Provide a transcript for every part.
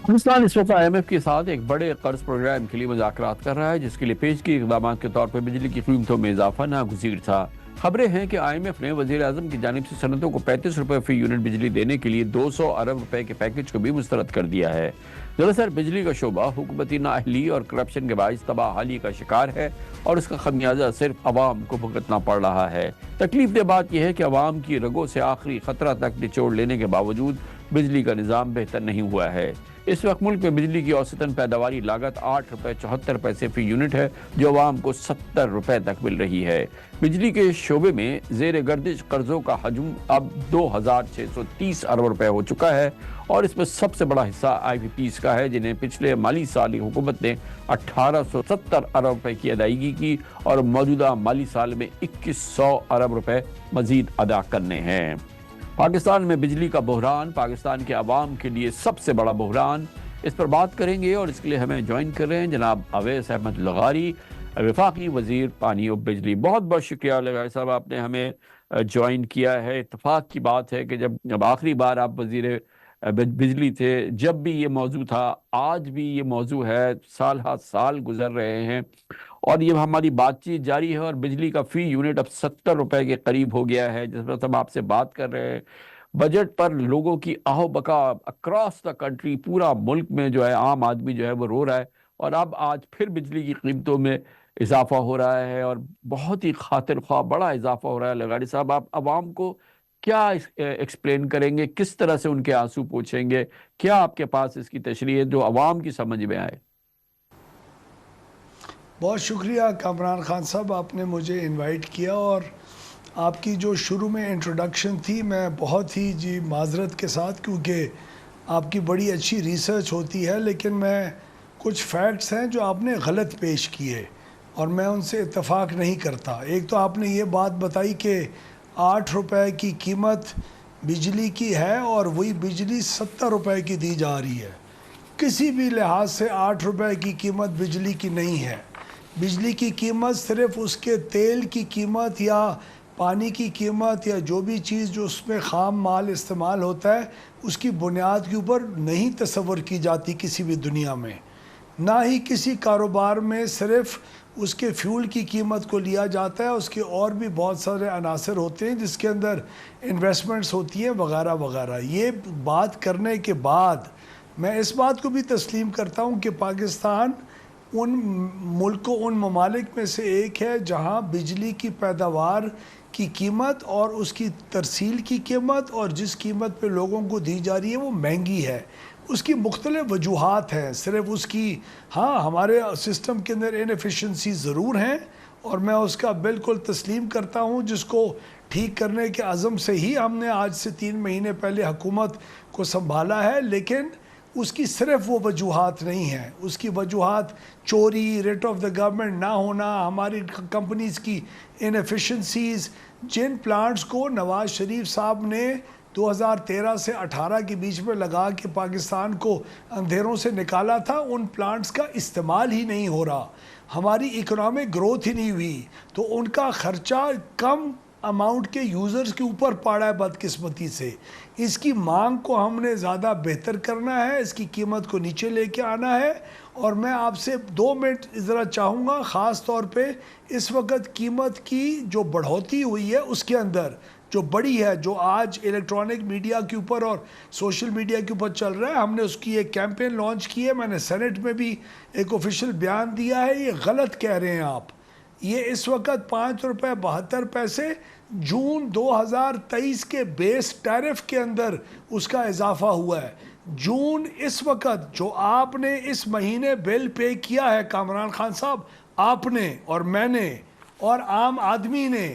پاکستان اس وقت I am F کے ساتھ ایک بڑے قرض پروگرام کے لیے مذاکرات کر رہا ہے، جس کے لیے پیشگی اقدامات کے طور پر بجلی کی قیمتوں میں اضافہ ناگزیر تھا۔ خبریں ہیں کہ آئی ایم ایف نے وزیر اعظم کی جانب سے صنعتوں کو 35 روپے فی یونٹ بجلی دینے کے لیے 200 ارب روپے کے پیکج کو بھی مسترد کر دیا ہے۔ دراصل بجلی کا شعبہ حکومتی نااہلی اور کرپشن کے باعث تباہ حالی کا شکار ہے، اور اس کا خمیازہ صرف عوام کو بھگتنا پڑ رہا ہے۔ تکلیف دہ بات یہ ہے کہ عوام کی رگوں سے آخری خطرہ تک نچوڑ لینے کے باوجود بجلی کا نظام بہتر نہیں ہوا ہے۔ اس وقت ملک میں بجلی کی اوسطاً پیداواری لاگت 8 روپے 74 پیسے فی یونٹ ہے، جو عوام کو 70 روپے تک مل رہی ہے۔ بجلی کے شعبے میں زیر گردش قرضوں کا حجم اب 2630 ارب روپے ہو چکا ہے، اور اس میں سب سے بڑا حصہ آئی پی پیز کا ہے، جنہیں پچھلے مالی سال کی حکومت نے 1870 ارب روپے کی ادائیگی کی، اور موجودہ مالی سال میں 2100 ارب روپے مزید ادا کرنے ہیں۔ پاکستان میں بجلی کا بحران پاکستان کے عوام کے لیے سب سے بڑا بحران، اس پر بات کریں گے، اور اس کے لیے ہمیں جوائن کر رہے ہیں جناب اویس احمد لغاری، وفاقی وزیر پانی و بجلی۔ بہت بہت شکریہ لغاری صاحب، آپ نے ہمیں جوائن کیا ہے۔ اتفاق کی بات ہے کہ جب آخری بار آپ وزیر بجلی تھے، جب بھی یہ موضوع تھا، آج بھی یہ موضوع ہے، سال ہر سال گزر رہے ہیں، اور یہ ہماری بات چیت جاری ہے، اور بجلی کا فی یونٹ اب 70 روپے کے قریب ہو گیا ہے، جس وقت ہم آپ سے بات کر رہے ہیں۔ بجٹ پر لوگوں کی آہو بکا اکراس دا کنٹری، پورا ملک میں جو ہے عام آدمی جو ہے وہ رو رہا ہے، اور اب آج پھر بجلی کی قیمتوں میں اضافہ ہو رہا ہے، اور بہت ہی خاطر خواہ بڑا اضافہ ہو رہا ہے۔ لغاری صاحب، آپ عوام کو کیا ایکسپلین کریں گے، کس طرح سے ان کے آنسو پوچھیں گے؟ کیا آپ کے پاس اس کی تشریح ہے جو عوام کی سمجھ میں آئے؟ بہت شکریہ کامران خان صاحب، آپ نے مجھے انوائٹ کیا، اور آپ کی جو شروع میں انٹروڈکشن تھی، میں بہت ہی معذرت کے ساتھ، کیونکہ آپ کی بڑی اچھی ریسرچ ہوتی ہے، لیکن میں کچھ فیکٹس ہیں جو آپ نے غلط پیش کیے اور میں ان سے اتفاق نہیں کرتا۔ ایک تو آپ نے یہ بات بتائی کہ 8 روپے کی قیمت بجلی کی ہے، اور وہی بجلی 70 روپے کی دی جا رہی ہے۔ کسی بھی لحاظ سے 8 روپے کی قیمت بجلی کی نہیں ہے۔ بجلی کی قیمت صرف اس کے تیل کی قیمت یا پانی کی قیمت یا جو بھی چیز جو اس میں خام مال استعمال ہوتا ہے، اس کی بنیاد کے اوپر نہیں تصور کی جاتی کسی بھی دنیا میں، نہ ہی کسی کاروبار میں صرف اس کے فیول کی قیمت کو لیا جاتا ہے۔ اس کے اور بھی بہت سارے عناصر ہوتے ہیں جس کے اندر انویسٹمنٹس ہوتی ہیں وغیرہ وغیرہ۔ یہ بات کرنے کے بعد میں اس بات کو بھی تسلیم کرتا ہوں کہ پاکستان ان ملکوں، ان ممالک میں سے ایک ہے جہاں بجلی کی پیداوار کی قیمت اور اس کی ترسیل کی قیمت اور جس قیمت پہ لوگوں کو دی جا رہی ہے وہ مہنگی ہے۔ اس کی مختلف وجوہات ہیں، صرف اس کی ہمارے سسٹم کے اندر انیفیشنسی ضرور ہیں، اور میں اس کا بالکل تسلیم کرتا ہوں، جس کو ٹھیک کرنے کے عزم سے ہی ہم نے آج سے 3 مہینے پہلے حکومت کو سنبھالا ہے۔ لیکن اس کی صرف وہ وجوہات نہیں ہیں، اس کی وجوہات چوری، ریٹ آف دا گورنمنٹ نہ ہونا، ہماری کمپنیز کی انیفیشنسیز، جن پلانٹس کو نواز شریف صاحب نے 2013 سے 18 کے بیچ میں لگا کے پاکستان کو اندھیروں سے نکالا تھا، ان پلانٹس کا استعمال ہی نہیں ہو رہا، ہماری اکنامک گروتھ ہی نہیں ہوئی، تو ان کا خرچہ کم اماؤنٹ کے یوزرز کے اوپر پڑا ہے بدقسمتی سے۔ اس کی مانگ کو ہم نے زیادہ بہتر کرنا ہے، اس کی قیمت کو نیچے لے کے آنا ہے، اور میں آپ سے 2 منٹ ذرا چاہوں گا، خاص طور پہ اس وقت قیمت کی جو بڑھوتی ہوئی ہے اس کے اندر جو بڑی ہے، جو آج الیکٹرانک میڈیا کے اوپر اور سوشل میڈیا کے اوپر چل رہا ہے، ہم نے اس کی ایک کیمپین لانچ کی ہے، میں نے سینٹ میں بھی ایک آفیشیل بیان دیا ہے۔ یہ غلط کہہ رہے ہیں آپ، یہ اس وقت 5 روپے 72 پیسے جون 2023 کے بیس ٹیرف کے اندر اس کا اضافہ ہوا ہے۔ جون اس وقت جو آپ نے اس مہینے بل پے کیا ہے کامران خان صاحب، آپ نے اور میں نے اور عام آدمی نے،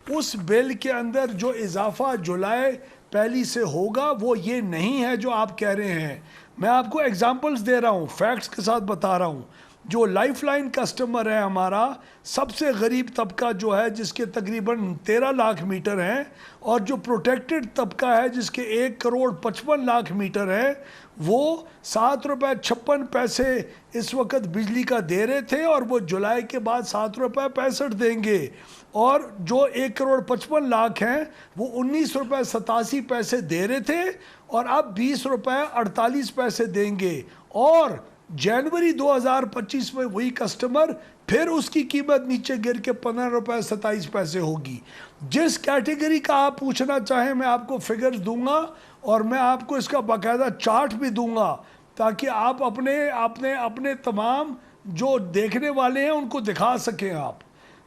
اس بل کے اندر جو اضافہ جولائی 1 سے ہوگا وہ یہ نہیں ہے جو آپ کہہ رہے ہیں۔ میں آپ کو ایگزامپلز دے رہا ہوں، فیکٹس کے ساتھ بتا رہا ہوں۔ جو لائف لائن کسٹمر ہے ہمارا سب سے غریب طبقہ جو ہے جس کے تقریباً 13 لاکھ میٹر ہیں، اور جو پروٹیکٹڈ طبقہ ہے جس کے 1,55,00,000 میٹر ہیں، وہ ₹7.56 اس وقت بجلی کا دے رہے تھے، اور وہ جولائی کے بعد ₹7.65 دیں گے، اور جو 1,55,00,000 ہیں وہ ₹19.87 دے رہے تھے، اور اب ₹20.48 دیں گے، اور جنوری 2025 میں وہی کسٹمر پھر اس کی قیمت نیچے گر کے ₹15.27 ہوگی۔ جس کیٹیگری کا آپ پوچھنا چاہیں میں آپ کو فگرز دوں گا، اور میں آپ کو اس کا باقاعدہ چارٹ بھی دوں گا تاکہ آپ اپنے تمام جو دیکھنے والے ہیں ان کو دکھا سکیں آپ۔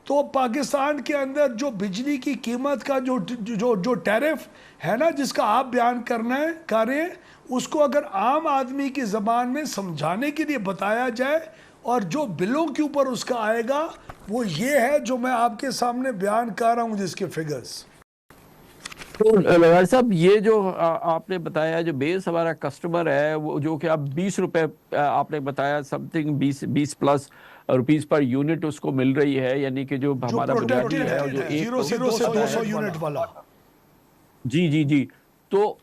تو پاکستان کے اندر جو بجلی کی قیمت کا جو ٹیرف ہے نا جس کا آپ بیان کر رہے ہیں، اس کو اگر عام آدمی کی زبان میں سمجھانے کے لیے بتایا جائے اور جو بلوں کے اوپر اس کا آئے گا وہ یہ ہے جو میں آپ کے سامنے بیان کر رہا ہوں جس کے فگرز۔ تو لغاری صاحب یہ جو آپ نے بتایا جو بیس ہمارا کسٹمر ہے وہ جو کہ اب ₹20 آپ نے بتایا something 20 plus rupees per unit اس کو مل رہی ہے، یعنی کہ جو ہمارا بنیادی ہے جو 0 سے 200 یونٹ والا۔ جی تو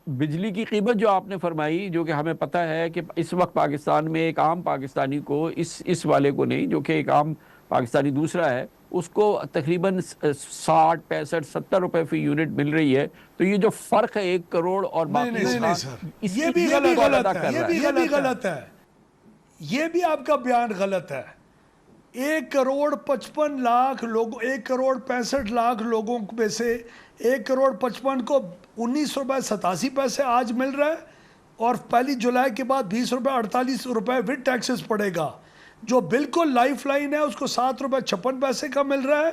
بجلی کی قیمت جو آپ نے فرمائی، جو کہ ہمیں پتہ ہے کہ اس وقت پاکستان میں ایک عام پاکستانی کو اس والے کو نہیں، جو کہ ایک عام پاکستانی دوسرا ہے، اس کو تقریباً 60 65 70 روپے فی یونٹ مل رہی ہے۔ تو یہ جو فرق ہے 1 کروڑ اور باقی یہ بھی غلط ہے، یہ بھی آپ کا بیان غلط ہے۔ 1,55,00,000 لوگوں 1,65,00,000 لوگوں میں سے 1,55,00,000 کو ₹19.87 آج مل رہا ہے، اور 1 جولائی کے بعد ₹20.48 وتھ ٹیکسز پڑے گا۔ جو بالکل لائف لائن ہے اس کو ₹7.56 کا مل رہا ہے،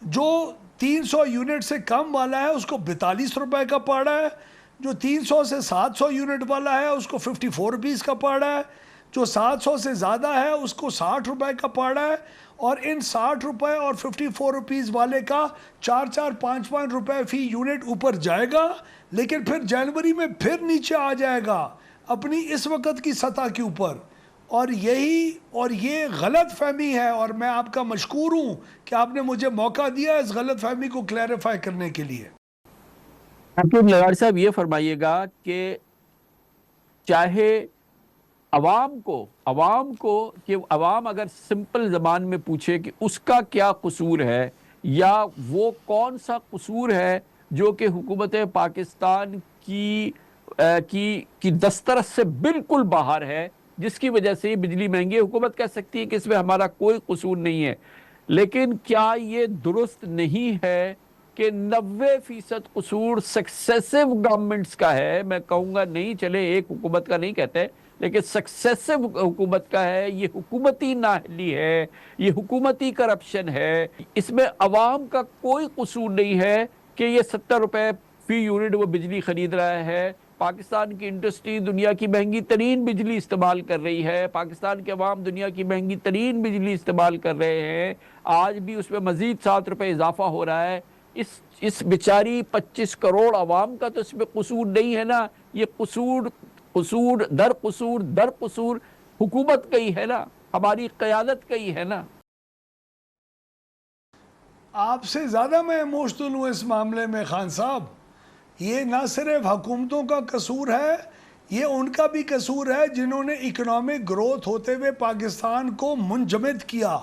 جو 300 یونٹ سے کم والا ہے اس کو ₹42 کا پڑ رہا ہے، جو 300 سے 700 یونٹ والا ہے اس کو ₹54 کا پڑ رہا ہے، جو 700 سے زیادہ ہے اس کو ₹60 کا پڑ رہا ہے، اور ان ₹60 اور ₹54 والے کا 4-5 روپے فی یونٹ اوپر جائے گا، لیکن پھر جنوری میں پھر نیچے آ جائے گا اپنی اس وقت کی سطح کے اوپر۔ اور یہ غلط فہمی ہے، اور میں آپ کا مشکور ہوں کہ آپ نے مجھے موقع دیا اس غلط فہمی کو کلیریفائی کرنے کے لیے۔ لغاری صاحب یہ فرمائیے گا کہ چاہے عوام کو کہ عوام اگر سمپل زبان میں پوچھے کہ اس کا کیا قصور ہے، یا وہ کون سا قصور ہے جو کہ حکومت پاکستان کی دسترس سے بالکل باہر ہے، جس کی وجہ سے بجلی مہنگی ہے، حکومت کہہ سکتی ہے کہ اس میں ہمارا کوئی قصور نہیں ہے، لیکن کیا یہ درست نہیں ہے کہ 90% قصور سکسیسو گورنمنٹس کا ہے؟ میں کہوں گا نہیں، چلے ایک حکومت کا نہیں کہتے، لیکن سکسیسو حکومت کا ہے۔ یہ حکومتی نااہلی ہے، یہ حکومتی کرپشن ہے، اس میں عوام کا کوئی قصور نہیں ہے کہ یہ 70 روپے فی یونٹ وہ بجلی خرید رہا ہے۔ پاکستان کی انڈسٹری دنیا کی مہنگی ترین بجلی استعمال کر رہی ہے، پاکستان کے عوام دنیا کی مہنگی ترین بجلی استعمال کر رہے ہیں، آج بھی اس میں مزید 7 روپے اضافہ ہو رہا ہے۔ اس بیچاری 25 کروڑ عوام کا تو اس میں قصور نہیں ہے نا، یہ قصور در قصور حکومت کا ہی ہے نا، ہماری قیادت کا ہی ہے نا۔ آپ سے زیادہ میں ایموشنل ہوں اس معاملے میں خان صاحب۔ یہ نہ صرف حکومتوں کا قصور ہے، یہ ان کا بھی قصور ہے جنہوں نے اکنامک گروتھ ہوتے ہوئے پاکستان کو منجمد کیا۔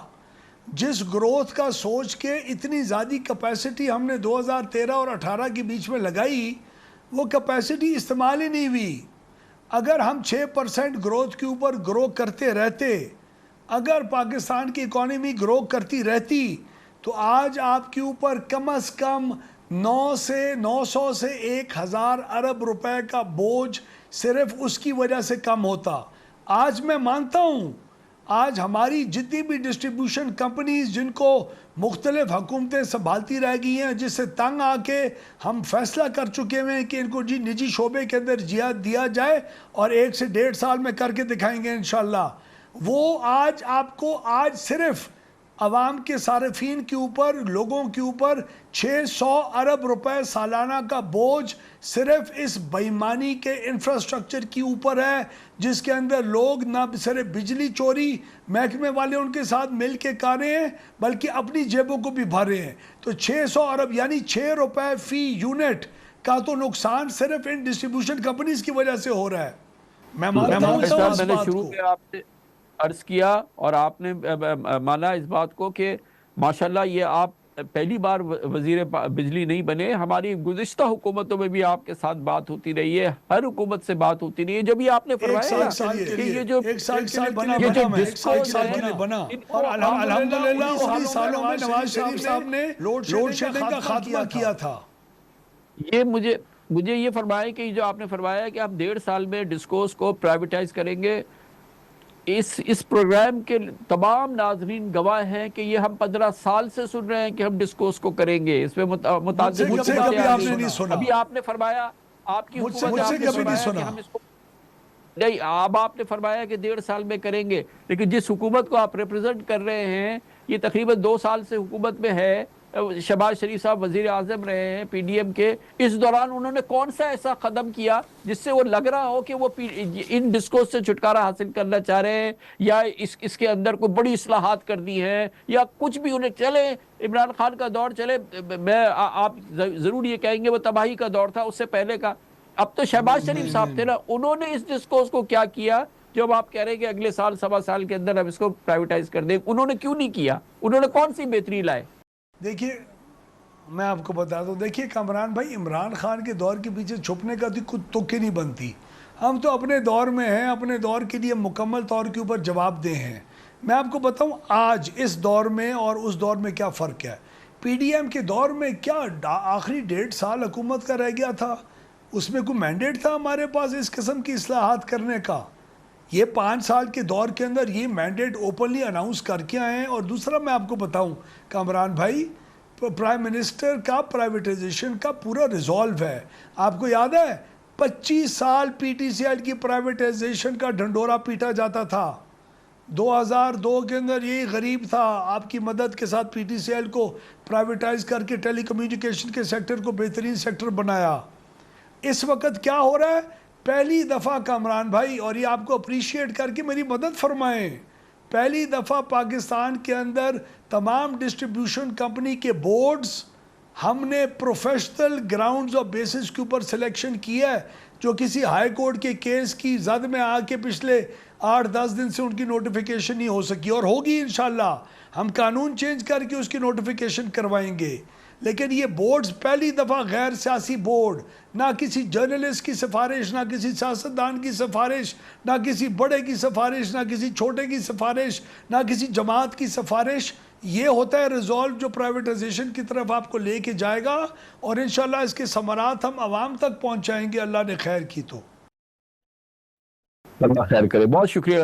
جس گروتھ کا سوچ کے اتنی زیادہ کیپیسٹی ہم نے 2013 اور 18 کے بیچ میں لگائی، وہ کیپیسٹی استعمال ہی نہیں ہوئی۔ اگر ہم 6% گروتھ کے اوپر گرو کرتے رہتے، اگر پاکستان کی اکانومی گرو کرتی رہتی، تو آج آپ کے اوپر کم از کم 900 سے 1000 ارب روپے کا بوجھ صرف اس کی وجہ سے کم ہوتا۔ آج میں مانتا ہوں، آج ہماری جتنی بھی ڈسٹریبیوشن کمپنیز جن کو مختلف حکومتیں سنبھالتی رہ گئی ہیں، جس سے تنگ آ کے ہم فیصلہ کر چکے ہیں کہ ان کو نجی شعبے کے اندر دیا جائے اور 1 سے 1.5 سال میں کر کے دکھائیں گے انشاءاللہ، وہ آج آپ کو صرف عوام کے صارفین کے اوپر، لوگوں کے اوپر 600 ارب روپے سالانہ کا بوجھ صرف اس بےایمانی کے انفراسٹرکچر کے اوپر ہے، جس کے اندر لوگ نہ صرف بجلی چوری محکمے والے ان کے ساتھ مل کے کر رہے ہیں بلکہ اپنی جیبوں کو بھی بھر رہے ہیں۔ تو 600 ارب یعنی 6 روپے فی یونٹ کا تو نقصان صرف ان ڈسٹریبیوشن کمپنیز کی وجہ سے ہو رہا ہے۔ میں مانتا ہوں اس میں نے بات شروع کو۔ میں آپ سے عرض کیا اور آپ نے مانا اس بات کو کہ ماشاءاللہ یہ آپ پہلی بار وزیر بجلی نہیں بنے، ہماری گزشتہ حکومتوں میں بھی آپ کے ساتھ بات ہوتی رہی ہے، ہر حکومت سے بات ہوتی رہی ہے۔ جب یہ آپ نے فرمایا ایک سال کے لیے ایک سال کے لیے بنا ایک سال کے لیے بنا اور الحمدللہ انہی سالوں میں نواز شریف صاحب نے لوڈ شیڈنگ کا خاتمہ کیا تھا۔ یہ مجھے یہ فرمائے کہ جو آپ نے فرمایا کہ ہم 1.5 سال میں ڈسکوز کو پرائیویٹائز کریں گے، اس پروگرام کے تمام ناظرین گواہ ہیں کہ یہ ہم 15 سال سے سن رہے ہیں کہ ہم ڈسکوز کو کریں گے۔ اس میں متعدد مجھ سے کبھی آپ نے نہیں سنا۔ ابھی آپ نے فرمایا آپ کی حکومت مجھ سے کبھی نہیں سنا۔ نہیں، اب آپ نے فرمایا کہ 1.5 سال میں کریں گے، لیکن جس حکومت کو آپ ریپرزینٹ کر رہے ہیں یہ تقریباً 2 سال سے حکومت میں ہے، شہباز شریف صاحب وزیر اعظم رہے ہیں پی ڈی ایم کے، اس دوران انہوں نے کون سا ایسا قدم کیا جس سے وہ لگ رہا ہو کہ وہ ان ڈسکوز سے چھٹکارا حاصل کرنا چاہ رہے ہیں، یا اس کے اندر کوئی بڑی اصلاحات کرنی ہے، یا کچھ بھی انہیں چلے عمران خان کا دور چلے، میں آپ ضرور یہ کہیں گے وہ تباہی کا دور تھا اس سے پہلے کا، اب تو شہباز شریف صاحب تھے نا، انہوں نے اس ڈسکوز کو کیا کیا جو آپ کہہ رہے ہیں کہ اگلے سال 1.25 سال کے اندر ہم اس کو پرائیویٹائز کر دیں؟ انہوں نے کیوں نہیں کیا؟ انہوں نے کون سی بہتری لائے؟ دیکھیے میں آپ کو بتا دوں، دیکھیے کامران بھائی، عمران خان کے دور کے پیچھے چھپنے کا تو کچھ تک ہی نہیں بنتی، ہم تو اپنے دور میں ہیں، اپنے دور کے لیے مکمل طور کے اوپر جواب دہ ہیں۔ میں آپ کو بتاؤں آج اس دور میں اور اس دور میں کیا فرق ہے۔ پی ڈی ایم کے دور میں کیا آخری 1.5 سال حکومت کا رہ گیا تھا، اس میں کوئی مینڈیٹ تھا ہمارے پاس اس قسم کی اصلاحات کرنے کا؟ یہ 5 سال کے دور کے اندر یہ مینڈیٹ اوپنلی اناؤنس کر کے آئے ہیں۔ اور دوسرا میں آپ کو بتاؤں کامران بھائی، پرائم منسٹر کا پرائیویٹائزیشن کا پورا ریزولو ہے۔ آپ کو یاد ہے 25 سال پی ٹی سی ایل کی پرائیویٹائزیشن کا ڈھنڈورا پیٹا جاتا تھا، 2002 کے اندر یہی غریب تھا آپ کی مدد کے ساتھ پی ٹی سی ایل کو پرائیویٹائز کر کے ٹیلی کمیونیکیشن کے سیکٹر کو بہترین سیکٹر بنایا۔ اس وقت کیا ہو رہا ہے؟ پہلی دفعہ کامران بھائی، اور یہ آپ کو اپریشیٹ کر کے میری مدد فرمائیں، پہلی دفعہ پاکستان کے اندر تمام ڈسٹریبیوشن کمپنی کے بورڈز ہم نے پروفیشنل گراؤنڈز اور بیسس کے اوپر سلیکشن کیا ہے، جو کسی ہائی کورٹ کے کیس کی زد میں آ کے پچھلے 8-10 دن سے ان کی نوٹیفیکیشن نہیں ہو سکی، اور ہوگی انشاءاللہ، ہم قانون چینج کر کے اس کی نوٹیفیکیشن کروائیں گے۔ لیکن یہ بورڈز پہلی دفعہ غیر سیاسی بورڈ، نہ کسی جرنلسٹ کی سفارش، نہ کسی سیاستدان کی سفارش، نہ کسی بڑے کی سفارش، نہ کسی چھوٹے کی سفارش، نہ کسی جماعت کی سفارش، یہ ہوتا ہے ریزولو جو پرائیویٹائزیشن کی طرف آپ کو لے کے جائے گا، اور انشاءاللہ اس کے ثمرات ہم عوام تک پہنچائیں گے، اللہ نے خیر کی تو۔ اللہ خیر کرے، بہت شکریہ۔